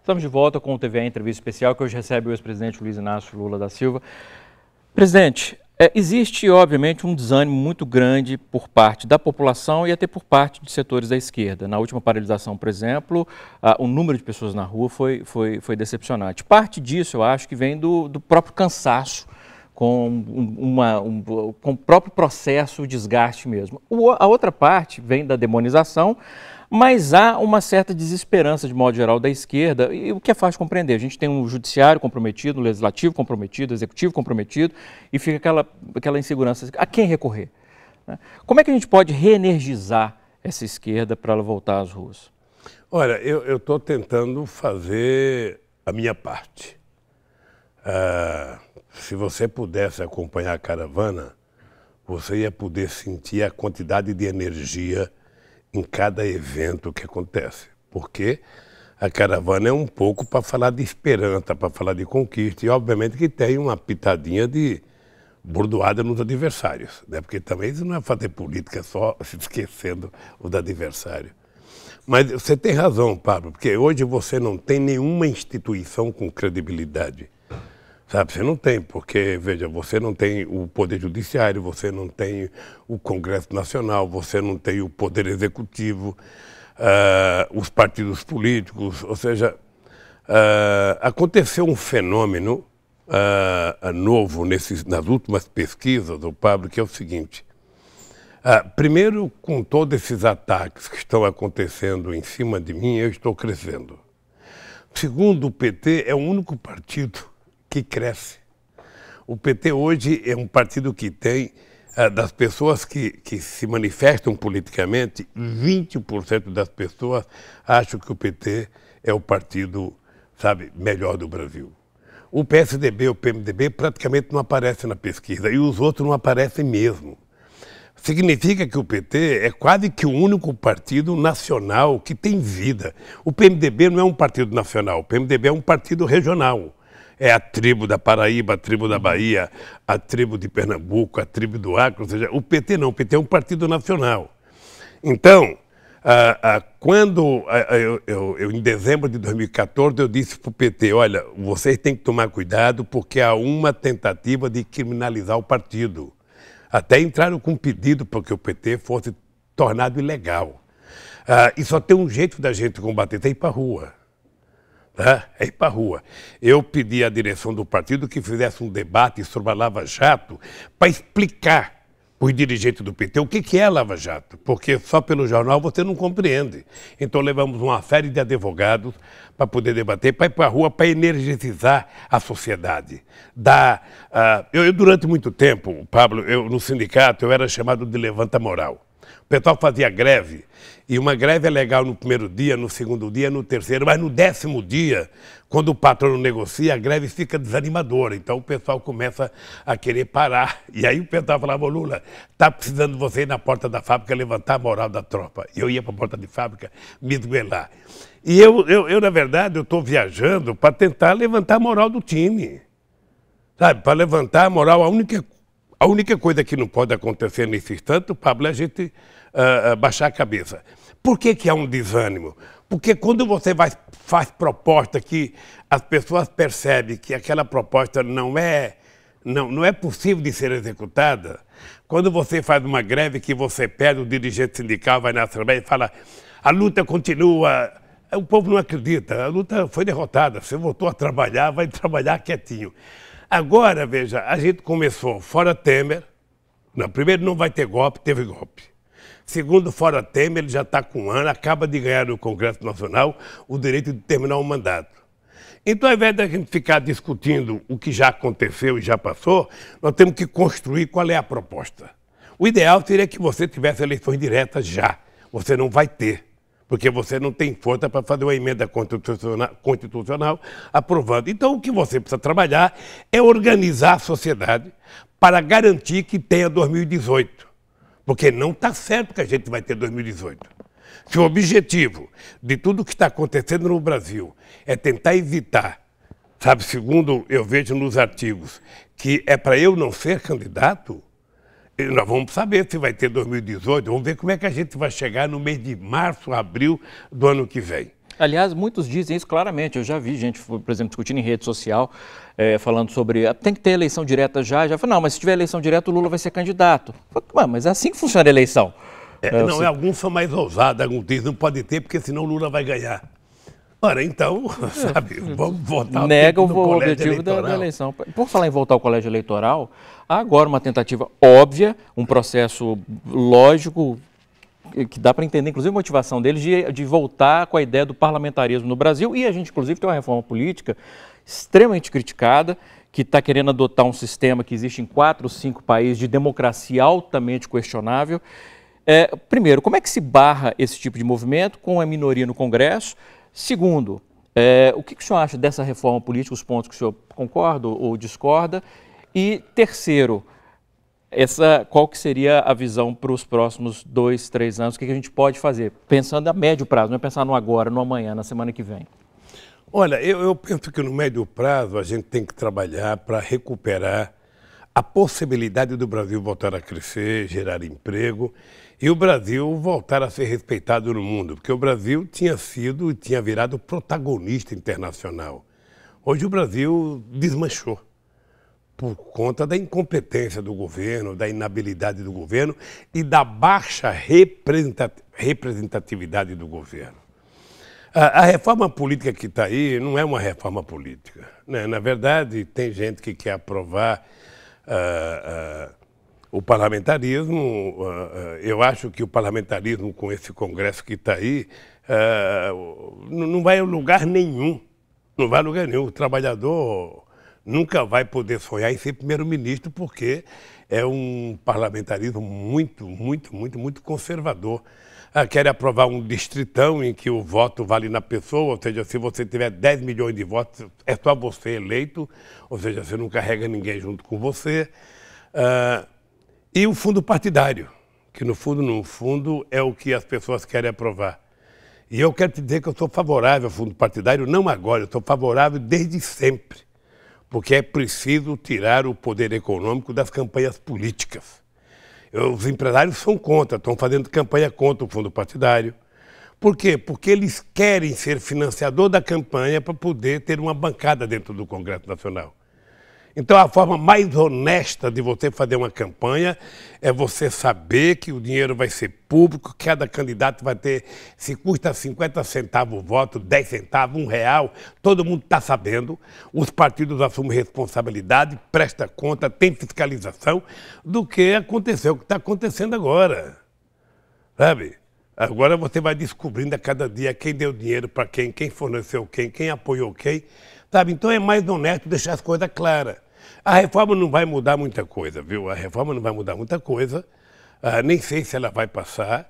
Estamos de volta com o TVE Entrevista Especial, que hoje recebe o ex-presidente Luiz Inácio Lula da Silva. Presidente, existe, obviamente, um desânimo muito grande por parte da população e até por parte de setores da esquerda. Na última paralisação, por exemplo, o número de pessoas na rua foi decepcionante. Parte disso, eu acho, que vem do próprio cansaço, com o próprio processo, o desgaste mesmo. A outra parte vem da demonização, mas há uma certa desesperança, de modo geral, da esquerda, e o que é fácil de compreender. A gente tem um judiciário comprometido, um legislativo comprometido, um executivo comprometido, e fica aquela insegurança. A quem recorrer? Como é que a gente pode reenergizar essa esquerda para ela voltar às ruas? Olha, eu estou tentando fazer a minha parte. Se você pudesse acompanhar a caravana, você ia poder sentir a quantidade de energia em cada evento que acontece. Porque a caravana é um pouco para falar de esperança, para falar de conquista, e obviamente que tem uma pitadinha de bordoada nos adversários, né? Porque também isso não é fazer política só se esquecendo o do adversário. Mas você tem razão, Pablo, porque hoje você não tem nenhuma instituição com credibilidade. Sabe, você não tem, porque, veja, você não tem o Poder Judiciário, você não tem o Congresso Nacional, você não tem o Poder Executivo, os partidos políticos, ou seja, aconteceu um fenômeno novo nas últimas pesquisas, do Pablo, que é o seguinte. Primeiro, com todos esses ataques que estão acontecendo em cima de mim, eu estou crescendo. Segundo, o PT é o único partido que cresce. O PT hoje é um partido que tem, das pessoas que se manifestam politicamente, 20% das pessoas acham que o PT é o partido, sabe, melhor do Brasil. O PSDB, o PMDB praticamente não aparecem na pesquisa e os outros não aparecem mesmo. Significa que o PT é quase que o único partido nacional que tem vida. O PMDB não é um partido nacional, o PMDB é um partido regional. É a tribo da Paraíba, a tribo da Bahia, a tribo de Pernambuco, a tribo do Acre, ou seja, o PT não, o PT é um partido nacional. Então, quando em dezembro de 2014, eu disse para o PT, olha, vocês têm que tomar cuidado porque há uma tentativa de criminalizar o partido. Até entraram com um pedido para que o PT fosse tornado ilegal. E só tem um jeito da gente combater, é ir para a rua. É ir para a rua. Eu pedi à direção do partido que fizesse um debate sobre a Lava Jato para explicar para os dirigentes do PT o que é a Lava Jato, porque só pelo jornal você não compreende. Então levamos uma série de advogados para poder debater, para ir para a rua, para energizar a sociedade. Eu durante muito tempo, Pablo, no sindicato, eu era chamado de levanta moral. O pessoal fazia greve, e uma greve é legal no primeiro dia, no segundo dia, no terceiro, mas no 10º dia, quando o patrão negocia, a greve fica desanimadora. Então o pessoal começa a querer parar. E aí o pessoal falava, Lula, está precisando de você ir na porta da fábrica levantar a moral da tropa. E eu ia para a porta de fábrica me esguelar. E eu na verdade, eu estou viajando para tentar levantar a moral do time. Sabe, para levantar a moral, a única coisa que não pode acontecer nesse instante, Pablo, é a gente baixar a cabeça. Por que há um desânimo? Porque quando você faz proposta que as pessoas percebem que aquela proposta não é possível de ser executada, quando você faz uma greve que você pede, o dirigente sindical vai na Assembleia e fala a luta continua, o povo não acredita, a luta foi derrotada, você voltou a trabalhar, vai trabalhar quietinho. Agora, veja, a gente começou fora Temer. Não, primeiro, não vai ter golpe, teve golpe. Segundo, fora Temer, ele já está com um ano, acaba de ganhar no Congresso Nacional o direito de terminar o mandato. Então, ao invés da gente ficar discutindo o que já aconteceu e já passou, nós temos que construir qual é a proposta. O ideal seria que você tivesse eleições diretas já. Você não vai ter, porque você não tem força para fazer uma emenda constitucional aprovando. Então, o que você precisa trabalhar é organizar a sociedade para garantir que tenha 2018. Porque não está certo que a gente vai ter 2018. Se o objetivo de tudo que está acontecendo no Brasil é tentar evitar, sabe, segundo eu vejo nos artigos, que é para eu não ser candidato, nós vamos saber se vai ter 2018, vamos ver como é que a gente vai chegar no mês de março, abril do ano que vem. Aliás, muitos dizem isso claramente. Eu já vi gente, por exemplo, discutindo em rede social, falando sobre tem que ter eleição direta já. Já falei, não, mas se tiver eleição direta, o Lula vai ser candidato. Mas é assim que funciona a eleição. Alguns são mais ousados, alguns dizem não pode ter, porque senão o Lula vai ganhar. Ora, então, sabe, vamos votar nega o objetivo da eleição. Por falar em voltar ao colégio eleitoral, há agora uma tentativa óbvia, um processo lógico, que dá para entender, inclusive, a motivação deles de voltar com a ideia do parlamentarismo no Brasil. E a gente, inclusive, tem uma reforma política extremamente criticada, que está querendo adotar um sistema que existe em 4 ou 5 países de democracia altamente questionável. Primeiro, como é que se barra esse tipo de movimento com a minoria no Congresso? Segundo, o que o senhor acha dessa reforma política, os pontos que o senhor concorda ou discorda? E terceiro, qual que seria a visão para os próximos 2, 3 anos? O que a gente pode fazer? Pensando a médio prazo, não é pensar no agora, no amanhã, na semana que vem. Olha, eu penso que no médio prazo a gente tem que trabalhar para recuperar a possibilidade do Brasil voltar a crescer, gerar emprego e o Brasil voltar a ser respeitado no mundo, porque o Brasil tinha sido e tinha virado protagonista internacional. Hoje o Brasil desmanchou por conta da incompetência do governo, da inabilidade do governo e da baixa representatividade do governo. A reforma política que está aí não é uma reforma política, né? Na verdade, tem gente que quer aprovar o parlamentarismo. Eu acho que o parlamentarismo com esse Congresso que está aí não vai a lugar nenhum. Não vai a lugar nenhum. O trabalhador nunca vai poder sonhar em ser primeiro-ministro porque é um parlamentarismo muito conservador. Querem aprovar um distritão em que o voto vale na pessoa, ou seja, se você tiver 10 milhões de votos, é só você eleito, ou seja, você não carrega ninguém junto com você. E o fundo partidário, que no fundo é o que as pessoas querem aprovar. E eu quero te dizer que eu sou favorável ao fundo partidário, não agora, eu sou favorável desde sempre, porque é preciso tirar o poder econômico das campanhas políticas. Os empresários são contra, estão fazendo campanha contra o fundo partidário. Por quê? Porque eles querem ser financiador da campanha para poder ter uma bancada dentro do Congresso Nacional. Então, a forma mais honesta de você fazer uma campanha é você saber que o dinheiro vai ser público, que cada candidato vai ter, se custa 50 centavos o voto, 10 centavos, R$1, todo mundo está sabendo, os partidos assumem responsabilidade, presta conta, tem fiscalização do que aconteceu, o que está acontecendo agora, sabe? Agora você vai descobrindo a cada dia quem deu dinheiro para quem forneceu quem apoiou quem, sabe? Então é mais honesto deixar as coisas claras. A reforma não vai mudar muita coisa, viu? A reforma não vai mudar muita coisa, nem sei se ela vai passar.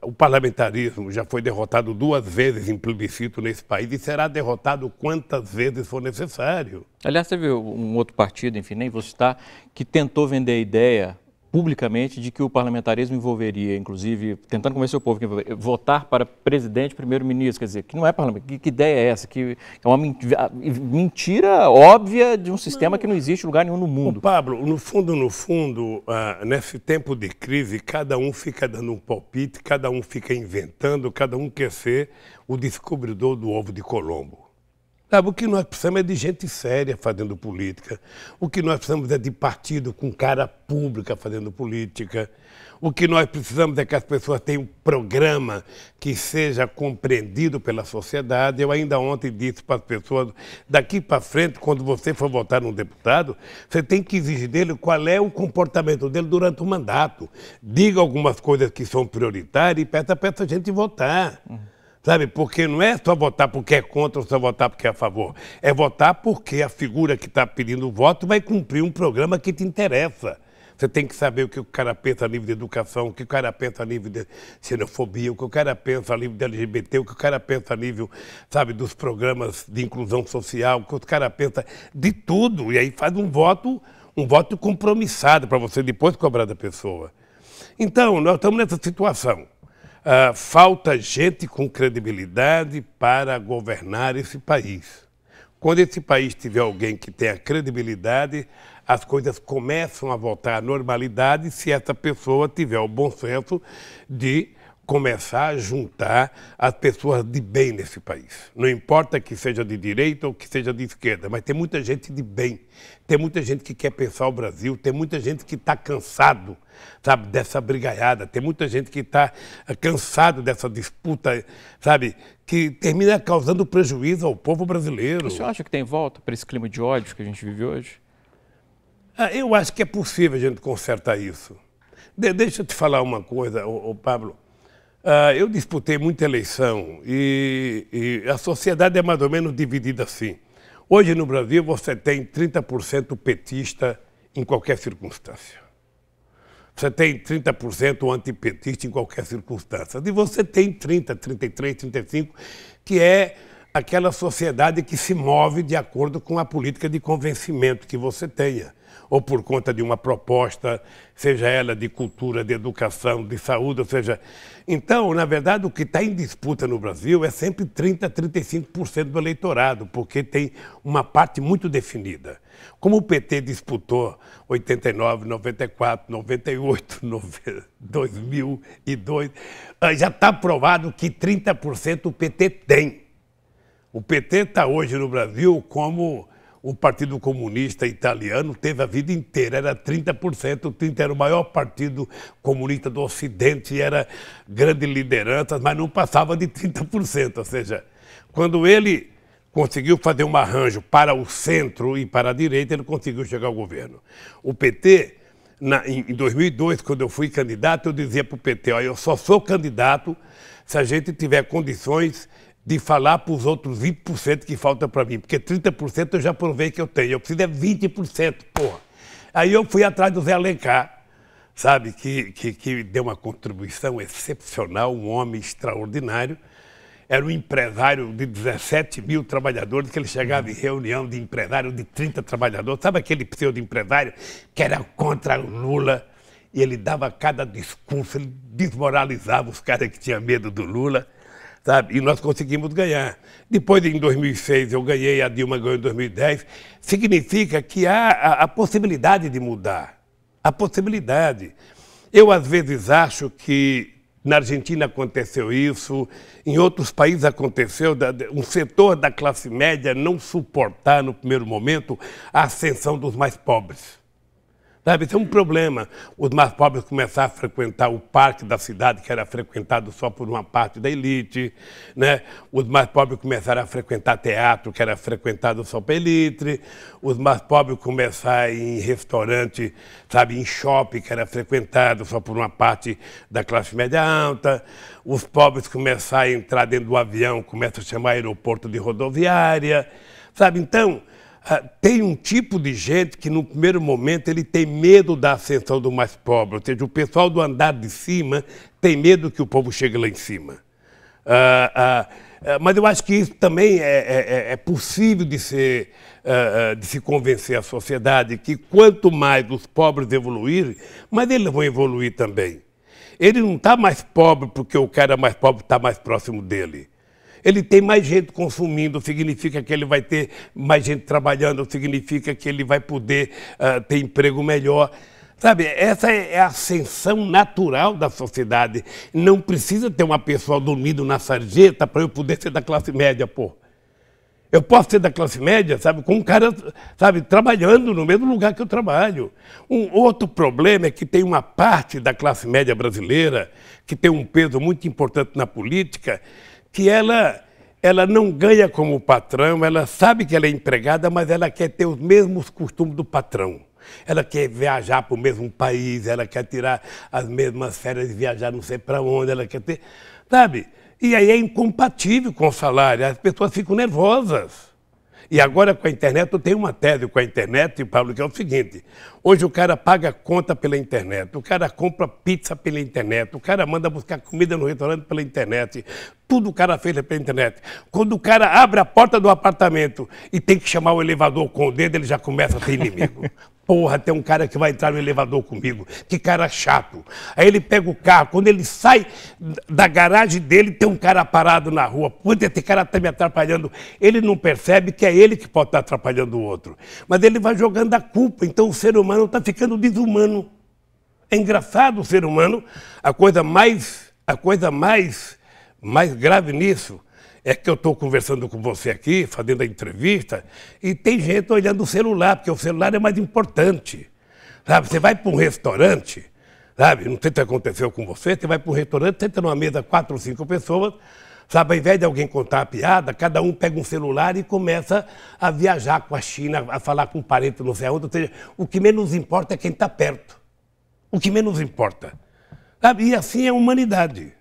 O parlamentarismo já foi derrotado 2 vezes em plebiscito nesse país e será derrotado quantas vezes for necessário. Aliás, você viu um outro partido, enfim, nem vou citar, que tentou vender a ideia publicamente de que o parlamentarismo envolveria, inclusive, tentando convencer o povo que votar para presidente, primeiro-ministro, quer dizer, que não é parlamento, que ideia é essa? Que é uma mentira óbvia de um sistema que não existe em lugar nenhum no mundo. Pablo, no fundo, nesse tempo de crise, cada um fica dando um palpite, cada um fica inventando, cada um quer ser o descobridor do ovo de Colombo. Sabe, o que nós precisamos é de gente séria fazendo política. O que nós precisamos é de partido com cara pública fazendo política. O que nós precisamos é que as pessoas tenham um programa que seja compreendido pela sociedade. Eu ainda ontem disse para as pessoas, daqui para frente, quando você for votar num deputado, você tem que exigir dele qual é o comportamento dele durante o mandato. Diga algumas coisas que são prioritárias e peça para essa gente votar. Sabe, porque não é só votar porque é contra ou só votar porque é a favor. É votar porque a figura que está pedindo o voto vai cumprir um programa que te interessa. Você tem que saber o que o cara pensa a nível de educação, o que o cara pensa a nível de xenofobia, o que o cara pensa a nível de LGBT, o que o cara pensa a nível, sabe, dos programas de inclusão social, o que o cara pensa de tudo. E aí faz um voto compromissado para você depois cobrar da pessoa. Então, nós estamos nessa situação. Falta gente com credibilidade para governar esse país. Quando esse país tiver alguém que tenha credibilidade, as coisas começam a voltar à normalidade se essa pessoa tiver o bom senso de começar a juntar as pessoas de bem nesse país. Não importa que seja de direita ou que seja de esquerda, mas tem muita gente de bem, tem muita gente que quer pensar o Brasil, tem muita gente que está cansado, sabe, dessa brigaiada, tem muita gente que está cansado dessa disputa, sabe, que termina causando prejuízo ao povo brasileiro. O senhor acha que tem volta para esse clima de ódio que a gente vive hoje? Eu acho que é possível a gente consertar isso. Deixa eu te falar uma coisa, Pablo. Eu disputei muita eleição e a sociedade é mais ou menos dividida assim. Hoje no Brasil você tem 30% petista em qualquer circunstância. Você tem 30% antipetista em qualquer circunstância. E você tem 30, 33, 35, que é aquela sociedade que se move de acordo com a política de convencimento que você tenha, ou por conta de uma proposta, seja ela de cultura, de educação, de saúde, ou seja... Então, na verdade, o que está em disputa no Brasil é sempre 30% a 35% do eleitorado, porque tem uma parte muito definida. Como o PT disputou 89, 94, 98, 2002, já está provado que 30% o PT tem. O PT está hoje no Brasil como o Partido Comunista Italiano teve a vida inteira, era 30%, o 30% era o maior partido comunista do Ocidente, era grande liderança, mas não passava de 30%, ou seja, quando ele conseguiu fazer um arranjo para o centro e para a direita, ele conseguiu chegar ao governo. O PT, em 2002, quando eu fui candidato, eu dizia para o PT, olha, eu só sou candidato se a gente tiver condições de falar para os outros 20% que falta para mim, porque 30% eu já provei que eu tenho, eu preciso é 20%, porra. Aí eu fui atrás do Zé Alencar, sabe, que deu uma contribuição excepcional, um homem extraordinário, era um empresário de 17 mil trabalhadores, que ele chegava em reunião de empresário de 30 trabalhadores, sabe aquele pseudo-empresário que era contra o Lula, e ele dava cada discurso, ele desmoralizava os caras que tinham medo do Lula, sabe? E nós conseguimos ganhar. Depois, em 2006, eu ganhei, a Dilma ganhou em 2010. Significa que há a possibilidade de mudar. A possibilidade. Eu, às vezes, acho que na Argentina aconteceu isso, em outros países aconteceu, um setor da classe média não suportar, no primeiro momento, a ascensão dos mais pobres. Sabe, isso é um problema. Os mais pobres começaram a frequentar o parque da cidade, que era frequentado só por uma parte da elite, né? Os mais pobres começaram a frequentar teatro, que era frequentado só pela elite. Os mais pobres começaram a ir em restaurante, sabe, em shopping, que era frequentado só por uma parte da classe média alta. Os pobres começaram a entrar dentro do avião, começam a chamar aeroporto de rodoviária, sabe? Então, tem um tipo de gente que, no primeiro momento, ele tem medo da ascensão do mais pobre. Ou seja, o pessoal do andar de cima tem medo que o povo chegue lá em cima. Mas eu acho que isso também é possível de se convencer a sociedade que quanto mais os pobres evoluírem, mais eles vão evoluir também. Ele não está mais pobre porque o cara mais pobre está mais próximo dele. Ele tem mais gente consumindo, significa que ele vai ter mais gente trabalhando, significa que ele vai poder ter emprego melhor. Sabe, essa é a ascensão natural da sociedade. Não precisa ter uma pessoa dormindo na sarjeta para eu poder ser da classe média, pô. Eu posso ser da classe média, sabe, com um cara, sabe, trabalhando no mesmo lugar que eu trabalho. Um outro problema é que tem uma parte da classe média brasileira que tem um peso muito importante na política, que ela não ganha como patrão, ela sabe que ela é empregada, mas ela quer ter os mesmos costumes do patrão. Ela quer viajar para o mesmo país, ela quer tirar as mesmas férias e viajar não sei para onde, ela quer ter... Sabe? E aí é incompatível com o salário, as pessoas ficam nervosas. E agora com a internet, eu tenho uma tese com a internet, Pablo, que é o seguinte: hoje o cara paga conta pela internet, o cara compra pizza pela internet, o cara manda buscar comida no restaurante pela internet, tudo o cara fez pela internet. Quando o cara abre a porta do apartamento e tem que chamar o elevador com o dedo, ele já começa a ter inimigo. Porra, tem um cara que vai entrar no elevador comigo, que cara chato. Aí ele pega o carro, quando ele sai da garagem dele, tem um cara parado na rua. Puta, esse cara está me atrapalhando. Ele não percebe que é ele que pode estar atrapalhando o outro. Mas ele vai jogando a culpa, então o ser humano está ficando desumano. É engraçado o ser humano, a coisa mais a coisa mais grave nisso é que eu estou conversando com você aqui, fazendo a entrevista, e tem gente olhando o celular, porque o celular é mais importante. Sabe? Você vai para um restaurante, sabe? Não sei se aconteceu com você, você vai para um restaurante, senta numa mesa 4 ou 5 pessoas, sabe? Ao invés de alguém contar a piada, cada um pega um celular e começa a viajar com a China, a falar com um parente não sei aonde. Ou seja, o que menos importa é quem está perto. O que menos importa. Sabe? E assim é a humanidade.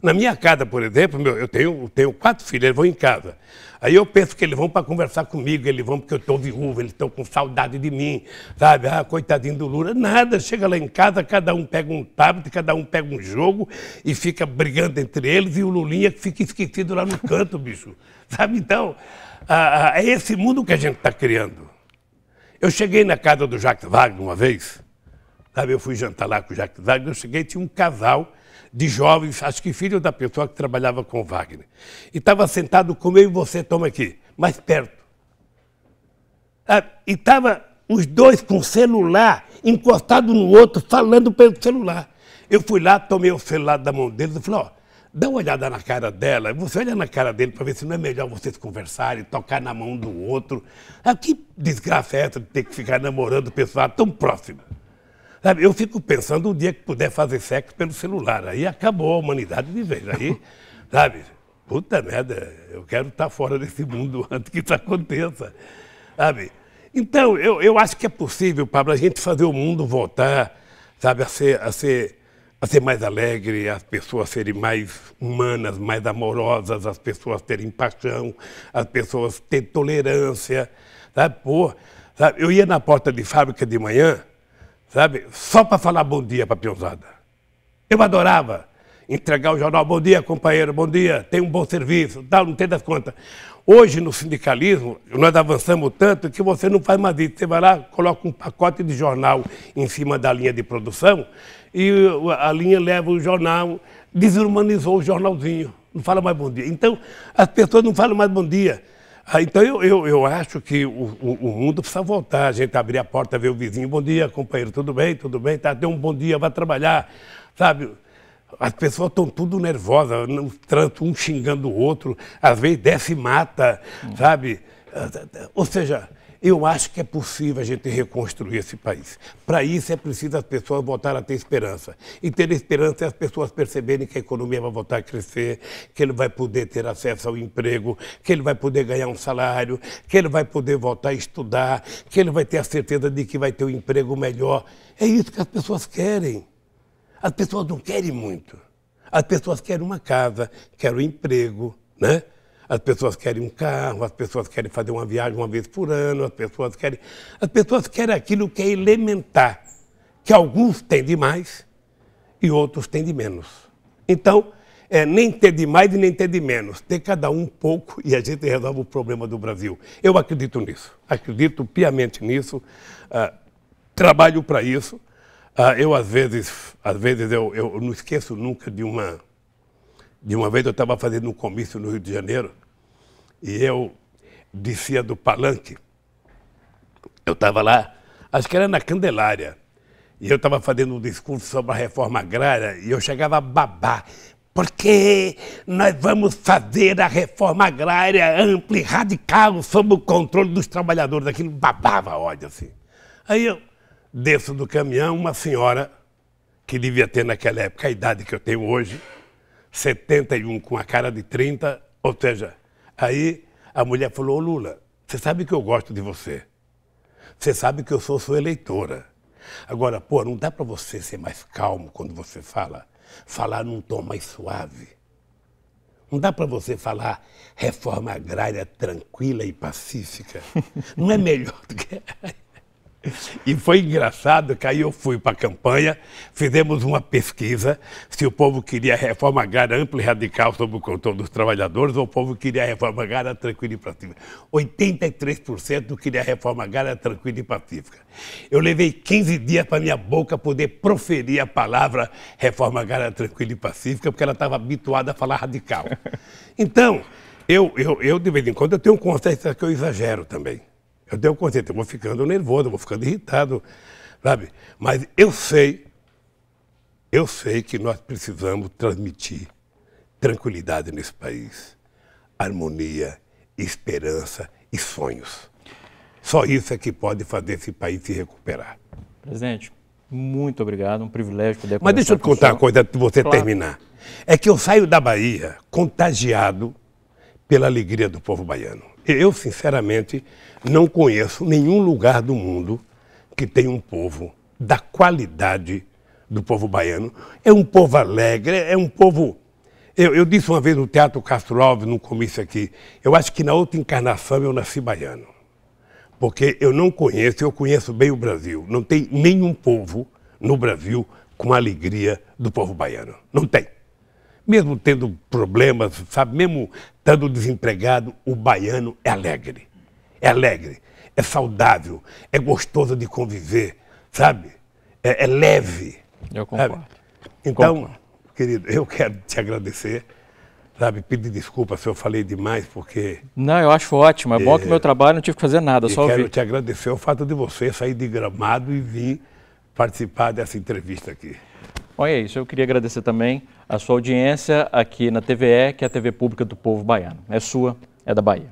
Na minha casa, por exemplo, eu tenho 4 filhos, eles vão em casa. Aí eu penso que eles vão para conversar comigo, eles vão porque eu estou viúvo, eles estão com saudade de mim, sabe? Ah, coitadinho do Lula. Nada, chega lá em casa, cada um pega um tablet, cada um pega um jogo e fica brigando entre eles e o Lulinha que fica esquecido lá no canto, bicho. Sabe? Então, é esse mundo que a gente está criando. Eu cheguei na casa do Jacques Wagner uma vez, sabe? Eu fui jantar lá com o Jacques Wagner, eu cheguei e tinha um casal de jovens, acho que filho da pessoa que trabalhava com o Wagner. E estava sentado como eu e você, toma aqui, mais perto. E estava os dois com o celular encostado no outro, falando pelo celular. Eu fui lá, tomei o celular da mão deles e falei, ó, dá uma olhada na cara dela, você olha na cara dele para ver se não é melhor vocês conversarem, tocar na mão do outro. Que desgraça é essa de ter que ficar namorando pessoa tão próxima? Sabe, eu fico pensando o dia que puder fazer sexo pelo celular. Aí acabou a humanidade de vez. Aí, sabe, puta merda, eu quero estar fora desse mundo antes que isso aconteça. Sabe? Então, eu acho que é possível, Pablo, a gente fazer o mundo voltar, sabe, a ser mais alegre, as pessoas serem mais humanas, mais amorosas, as pessoas terem paixão, as pessoas terem tolerância. Sabe? Pô, sabe? Eu ia na porta de fábrica de manhã, sabe? Só para falar bom dia para a peãozada. Eu adorava entregar o jornal, bom dia, companheiro, bom dia, tem um bom serviço, tal, não tem das contas. Hoje, no sindicalismo, nós avançamos tanto que você não faz mais isso. Você vai lá, coloca um pacote de jornal em cima da linha de produção e a linha leva o jornal, desumanizou o jornalzinho, não fala mais bom dia. Então, as pessoas não falam mais bom dia. Então, eu acho que o mundo precisa voltar, a gente abrir a porta, ver o vizinho, bom dia, companheiro, tudo bem, tá, dê um bom dia, vai trabalhar, sabe? As pessoas estão tudo nervosas, um xingando o outro, às vezes desce e mata, sabe? Ou seja, eu acho que é possível a gente reconstruir esse país. Para isso é preciso as pessoas voltarem a ter esperança. E ter esperança é as pessoas perceberem que a economia vai voltar a crescer, que ele vai poder ter acesso ao emprego, que ele vai poder ganhar um salário, que ele vai poder voltar a estudar, que ele vai ter a certeza de que vai ter um emprego melhor. É isso que as pessoas querem. As pessoas não querem muito. As pessoas querem uma casa, querem um emprego, né? As pessoas querem um carro, as pessoas querem fazer uma viagem uma vez por ano, as pessoas querem aquilo que é elementar, que alguns têm de mais e outros têm de menos. Então, nem ter de mais e nem ter de menos, ter cada um pouco e a gente resolve o problema do Brasil. Eu acredito nisso, acredito piamente nisso, trabalho para isso. Eu, às vezes eu não esqueço nunca de uma vez eu estava fazendo um comício no Rio de Janeiro e eu descia do palanque. Eu estava lá, acho que era na Candelária, e eu estava fazendo um discurso sobre a reforma agrária e eu chegava a babar. Porque nós vamos fazer a reforma agrária ampla e radical sob o controle dos trabalhadores. Aquilo babava ódio assim. Aí eu desço do caminhão, uma senhora que devia ter naquela época a idade que eu tenho hoje, 71 com a cara de 30, ou seja, aí a mulher falou, ô Lula, você sabe que eu gosto de você, você sabe que eu sou sua eleitora, agora, pô, não dá para você ser mais calmo quando você falar num tom mais suave, não dá para você falar reforma agrária tranquila e pacífica, não é melhor do que... E foi engraçado que aí eu fui para a campanha, fizemos uma pesquisa se o povo queria reforma agrária ampla e radical sob o controle dos trabalhadores ou o povo queria reforma agrária tranquila e pacífica. 83% queria reforma agrária tranquila e pacífica. Eu levei 15 dias para minha boca poder proferir a palavra reforma agrária tranquila e pacífica, porque ela estava habituada a falar radical. Então, eu de vez em quando eu tenho consciência que eu exagero também. Eu tenho consciência, eu vou ficando nervoso, eu vou ficando irritado, sabe? Mas eu sei eu sei que nós precisamos transmitir tranquilidade nesse país, harmonia, esperança e sonhos. Só isso é que pode fazer esse país se recuperar. Presidente, muito obrigado, um privilégio poder conversar. Mas deixa eu te contar uma coisa para você Claro. terminar. É que eu saio da Bahia contagiado pela alegria do povo baiano. Eu, sinceramente, não conheço nenhum lugar do mundo que tenha um povo da qualidade do povo baiano. É um povo alegre, é um povo... Eu disse uma vez no Teatro Castro Alves, num comício aqui, eu acho que na outra encarnação eu nasci baiano. Porque eu não conheço, eu conheço bem o Brasil. Não tem nenhum povo no Brasil com a alegria do povo baiano. Não tem. Mesmo tendo problemas, sabe, mesmo estando desempregado, o baiano é alegre. É alegre, é saudável, é gostoso de conviver, sabe? É leve. Eu concordo. Sabe? Então, Concordo. querido, eu quero te agradecer, sabe? Pedir desculpa se eu falei demais, porque... Não, eu acho ótimo. É bom que meu trabalho não tive que fazer nada, E só quero ouvir. te agradecer o fato de você sair de Gramado e vir participar dessa entrevista aqui. Bom, é isso. Eu queria agradecer também a sua audiência aqui na TVE, que é a TV pública do povo baiano. É sua, é da Bahia.